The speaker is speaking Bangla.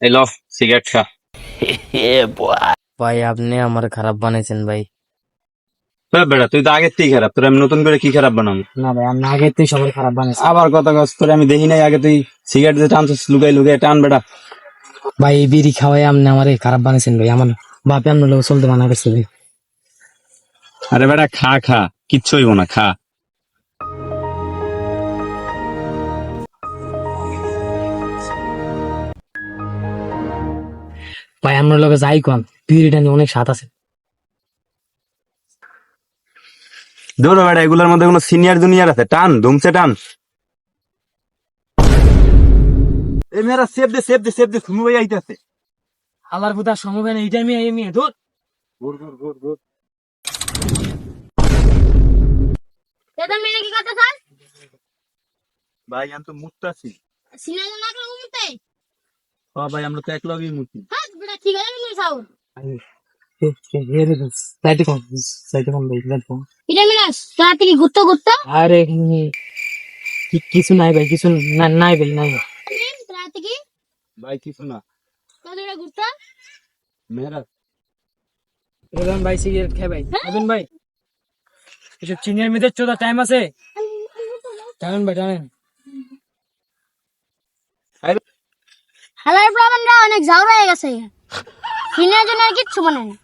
এই ল সিগারেট খা। ভাই আপনি আমার খারাপ বানাইছেন ভাই। বেটা তুই তো আগের থেকেই খারাপ, তোর আমি নতুন করে কি খারাপ বানাবো? না ভাই আমি আগে তুই সবার খারাপ বানাইছেন। আবার কথা কস, তোর আমি দেখি নাই আগে তুই সিগারেট যে টানছিস লুকাই লুকাই টান বেটা। ভাই এই বিড়ি খাওয়াই আপনি আমার খারাপ বানাইছেন ভাই। আমার বাপে আপনার লোক চলতে মানা করছে ভাই। আরে বেটা খা খা, কিচ্ছু হইব না, খা। ভাই আপনার লোক যাই কন, বিড়িটা নিয়ে অনেক স্বাদ আছে। ধরো বেটা, এগুলোর মধ্যে কোনো সিনিয়র জুনিয়র আছে? টান ধুমছে টান। এই মেয়েরা সেভ দে তুমি ভাই আইতাছে। আল্লাহর পুতা সময় এই টাইমে এই মেয়ে ধর। ঘুর ঘুর ঘুর ঘুর। দাদা মেয়ে কি কথা স্যার? ভাই আমি তো মুততাছি। সিনেমা না করে উমতে। হ্যাঁ ভাই আমরা তো এক লগেই মুতি। হ্যাঁ বেটা ঠিক আছে তুমি খাও। সাইডে কম ভাই সাইডে কম। এটা মিলাস রাতে কি ঘুরতে ঘুরতে? আরে কিছু নাই ভাই, কিছু নাই ভাই নাই। রাতে কি? ভাই কিছু না। তোদের ঘুরতে? মেয়েরা রেজন ভাই সিগারেট খাই ভাই। রেজন ভাই এসব চিনির মেয়েদের চোদা টাইম আছে? জানেন ভাই জানেন। হালার প্রমাণরা অনেক ঝাউরা হয়ে গেছে। সিনিয়র জন্য আর কিচ্ছু মানে না।